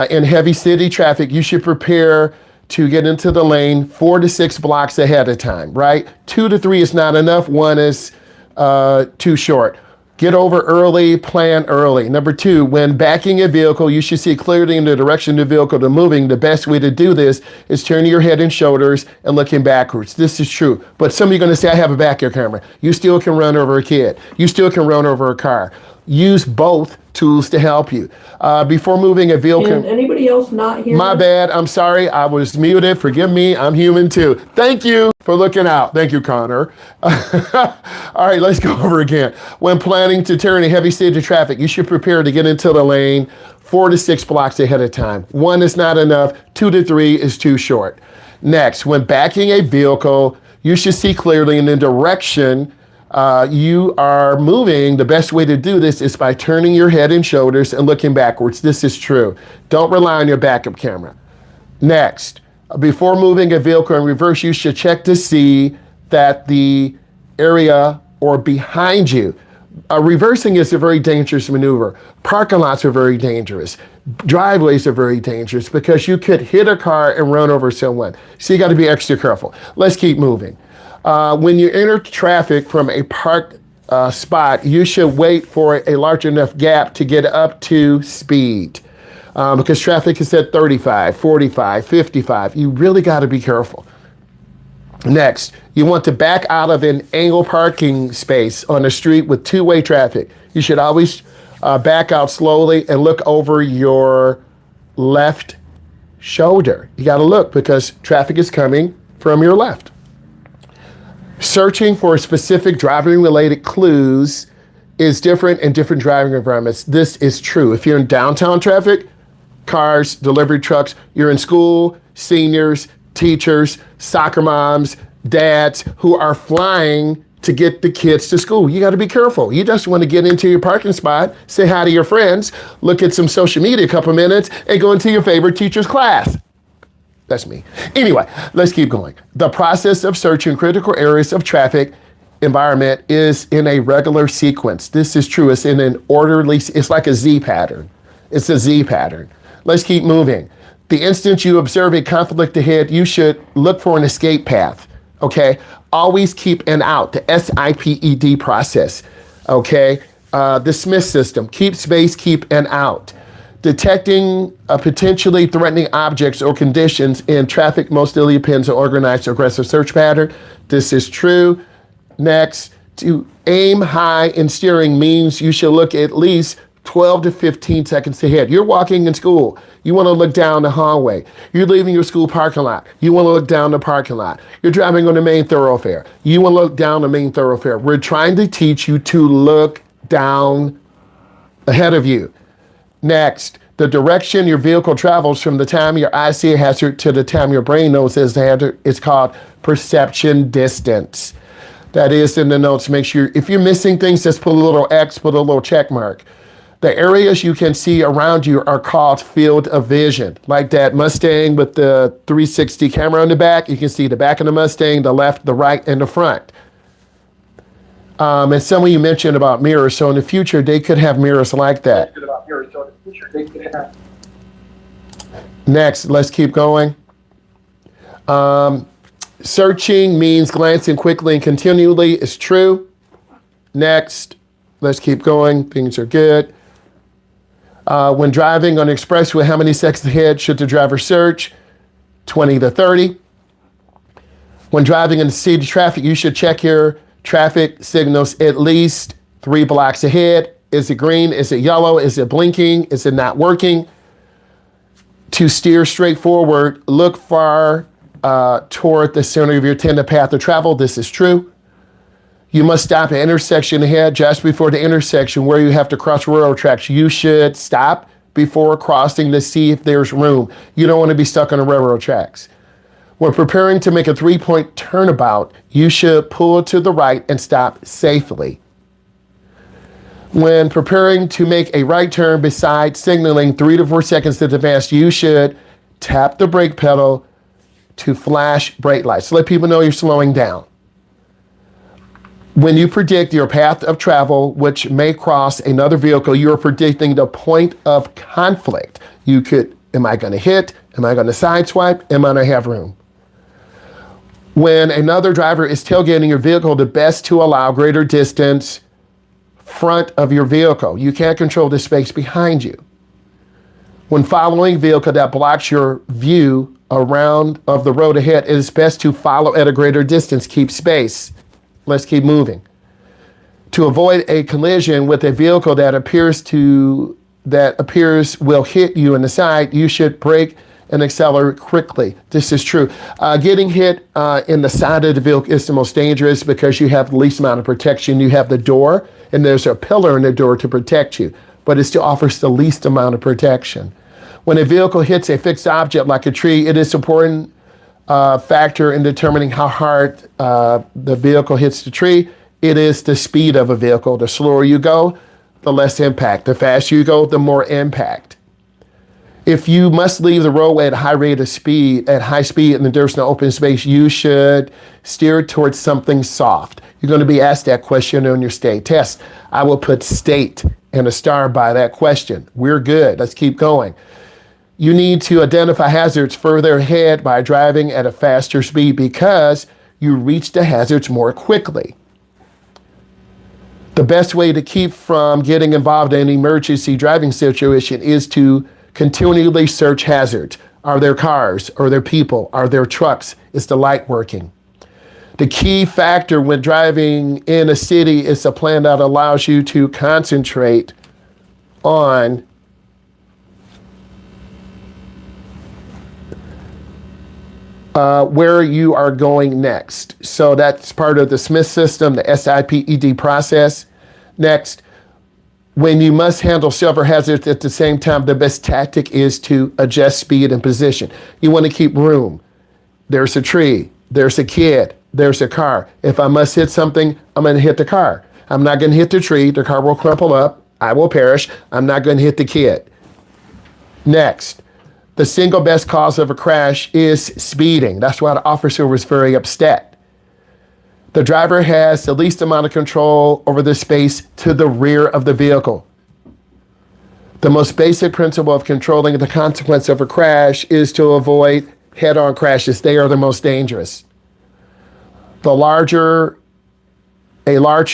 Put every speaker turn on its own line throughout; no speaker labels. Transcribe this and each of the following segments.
In heavy city traffic, you should prepare to get into the lane 4 to 6 blocks ahead of time, right? 2 to 3 is not enough. 1 is too short. Get over early, plan early. Number 2, when backing a vehicle, you should see clearly in the direction the vehicle is moving. The best way to do this is turning your head and shoulders and looking backwards. This is true. But some of you are going to say, I have a back camera. You still can run over a kid. You still can run over a car. Use both tools to help you. Before moving a vehicle.
Can anybody else not hear?
My bad. I'm sorry. I was muted. Forgive me. I'm human too. Thank you for looking out. Thank you, Connor. All right, let's go over again. When planning to turn a heavy stage of traffic, you should prepare to get into the lane 4 to 6 blocks ahead of time. 1 is not enough. 2 to 3 is too short. Next, when backing a vehicle, you should see clearly in the direction you are moving. The best way to do this is by turning your head and shoulders and looking backwards. This is true. Don't rely on your backup camera. Next, before moving a vehicle in reverse, you should check to see that the area or behind you. Reversing is a very dangerous maneuver. Parking lots are very dangerous. Driveways are very dangerous because you could hit a car and run over someone. So you got to be extra careful. Let's keep moving. When you enter traffic from a parked spot, you should wait for a large enough gap to get up to speed because traffic is at 35, 45, 55. You really got to be careful. Next, you want to back out of an angle parking space on a street with two-way traffic. You should always back out slowly and look over your left shoulder. You got to look because traffic is coming from your left. Searching for specific driving-related clues is different in different driving environments. This is true. If you're in downtown traffic, cars, delivery trucks, you're in school, seniors, teachers, soccer moms, dads who are flying to get the kids to school. You got to be careful. You just want to get into your parking spot, say hi to your friends, look at some social media a couple minutes, and go into your favorite teacher's class. That's me. Anyway, let's keep going. The process of searching critical areas of traffic environment is in a regular sequence. This is true. It's in an orderly, it's like a Z pattern. It's a Z pattern. Let's keep moving. The instant you observe a conflict ahead, you should look for an escape path, okay? Always keep an out, the SIPED process, okay? The Smith system, keep space, keep an out. Detecting potentially threatening objects or conditions in traffic mostly depends on organized aggressive search pattern. This is true. Next, to aim high in steering means you should look at least 12 to 15 seconds ahead. You're walking in school. You want to look down the hallway. You're leaving your school parking lot. You want to look down the parking lot. You're driving on the main thoroughfare. You want to look down the main thoroughfare. We're trying to teach you to look down ahead of you. Next, the direction your vehicle travels from the time your eyes see a hazard to the time your brain knows there's a hazard is called perception distance. That is in the notes. Make sure if you're missing things, just put a little X, put a little check mark. The areas you can see around you are called field of vision. Like that Mustang with the 360 camera on the back, you can see the back of the Mustang, the left, the right, and the front. And some of you mentioned about mirrors, so in the future, they could have mirrors like that. Next, let's keep going. Searching means glancing quickly and continually is true. Next, let's keep going. Things are good. When driving on the expressway, how many seconds ahead should the driver search? 20 to 30. When driving in the city traffic, you should check your traffic signals at least 3 blocks ahead. Is it green? Is it yellow? Is it blinking? Is it not working? To steer straight forward, look far toward the center of your intended path of travel. This is true. You must stop at intersection ahead just before the intersection where you have to cross railroad tracks. You should stop before crossing to see if there's room. You don't want to be stuck on the railroad tracks. When preparing to make a 3-point turnabout, you should pull to the right and stop safely. When preparing to make a right turn, besides signaling 3 to 4 seconds to advance, you should tap the brake pedal to flash brake lights. Let people know you're slowing down. When you predict your path of travel, which may cross another vehicle, you're predicting the point of conflict. You could Am I going to hit? Am I going to sideswipe? Am I going to have room? When another driver is tailgating your vehicle, the best to allow greater distance front of your vehicle. You can't control the space behind you. When following a vehicle that blocks your view around of the road ahead, it is best to follow at a greater distance. Keep space. Let's keep moving. To avoid a collision with a vehicle that appears will hit you in the side, you should brake and accelerate quickly. This is true. Getting hit in the side of the vehicle is the most dangerous because you have the least amount of protection. You have the door, and there's a pillar in the door to protect you, but it still offers the least amount of protection. When a vehicle hits a fixed object like a tree, it is an important factor in determining how hard the vehicle hits the tree. It is the speed of a vehicle. The slower you go, the less impact. The faster you go, the more impact. If you must leave the roadway at a high rate of speed, at high speed, and there's no open space, you should steer towards something soft. You're going to be asked that question on your state test. I will put state and a star by that question. We're good. Let's keep going. You need to identify hazards further ahead by driving at a faster speed because you reach the hazards more quickly. The best way to keep from getting involved in an emergency driving situation is to continually search hazards. Are there cars? Are there people? Are there trucks? Is the light working? The key factor when driving in a city is a plan that allows you to concentrate on where you are going next. So that's part of the Smith system, the SIPED process. Next, when you must handle several hazards at the same time, the best tactic is to adjust speed and position. You want to keep room. There's a tree, there's a kid, there's a car. If I must hit something, I'm going to hit the car. I'm not going to hit the tree. The car will crumple up. I will perish. I'm not going to hit the kid. Next, the single best cause of a crash is speeding. That's why the officer was very upset. The driver has the least amount of control over the space to the rear of the vehicle. The most basic principle of controlling the consequence of a crash is to avoid head-on crashes. They are the most dangerous. A large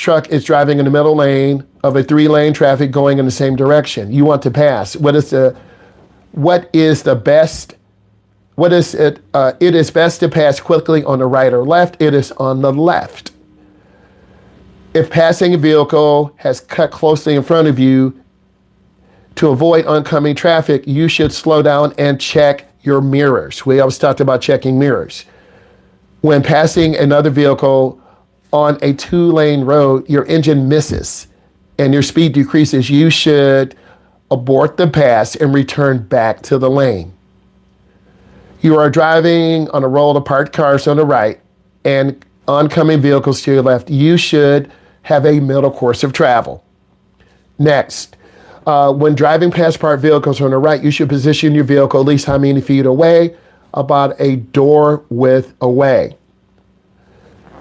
truck is driving in the middle lane of a 3-lane traffic going in the same direction. You want to pass. It is best to pass quickly on the right or left. It is on the left. If passing a vehicle has cut closely in front of you, to avoid oncoming traffic, you should slow down and check your mirrors. We always talked about checking mirrors. When passing another vehicle on a 2-lane road, your engine misses and your speed decreases. You should abort the pass and return back to the lane. You are driving on a row of parked cars on the right and oncoming vehicles to your left. You should have a middle course of travel. Next, when driving past parked vehicles on the right, you should position your vehicle at least how many feet away? About a door width away.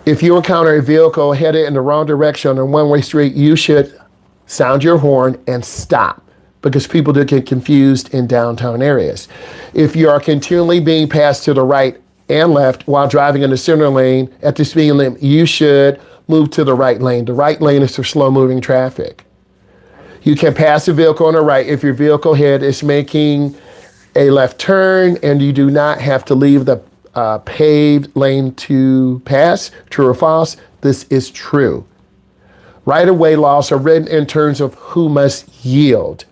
If you encounter a vehicle headed in the wrong direction on a one-way street, you should sound your horn and stop, because people do get confused in downtown areas. If you are continually being passed to the right and left while driving in the center lane at the speed limit, you should move to the right lane. The right lane is for slow-moving traffic. You can pass a vehicle on the right if your vehicle head is making a left turn and you do not have to leave the paved lane to pass. True or false? This is true. Right-of-way laws are written in terms of who must yield.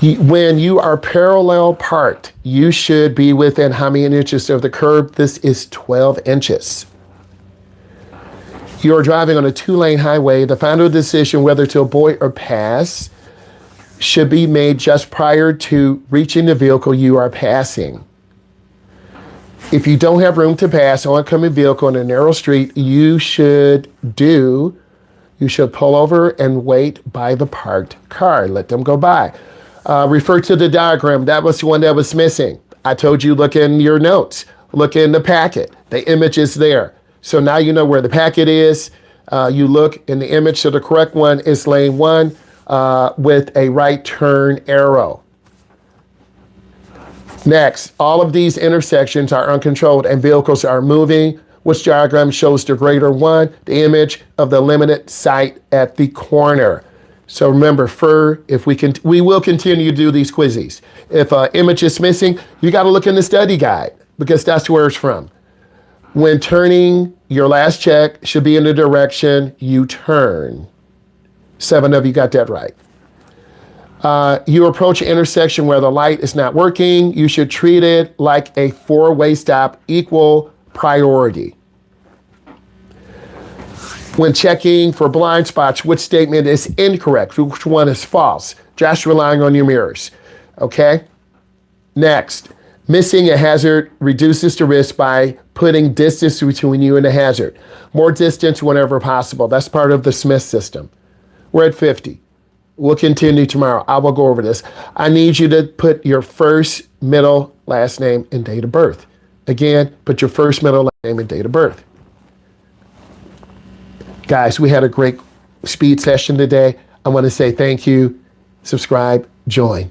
When you are parallel parked, you should be within how many inches of the curb? This is 12 inches. You are driving on a 2-lane highway. The final decision whether to avoid or pass should be made just prior to reaching the vehicle you are passing. If you don't have room to pass an oncoming vehicle on a narrow street, you should pull over and wait by the parked car. Let them go by. Refer to the diagram. That was the one that was missing. I told you, look in your notes. Look in the packet. The image is there. So now you know where the packet is. You look in the image. So the correct one is lane 1 with a right turn arrow. Next, all of these intersections are uncontrolled and vehicles are moving. Which diagram shows the greater one? The image of the limited sight at the corner. So remember, we will continue to do these quizzes. If an image is missing, you got to look in the study guide because that's where it's from. When turning, your last check should be in the direction you turn. 7 of you got that right. You approach an intersection where the light is not working. You should treat it like a 4-way stop, equal priority. When checking for blind spots, which statement is incorrect? Which one is false? Just relying on your mirrors. Okay? Next, missing a hazard reduces the risk by putting distance between you and the hazard. More distance whenever possible. That's part of the Smith system. We're at 50. We'll continue tomorrow. I will go over this. I need you to put your first, middle, last name, and date of birth. Again, put your first, middle, last name, and date of birth. Guys, we had a great speed session today. I want to say thank you. Subscribe, join.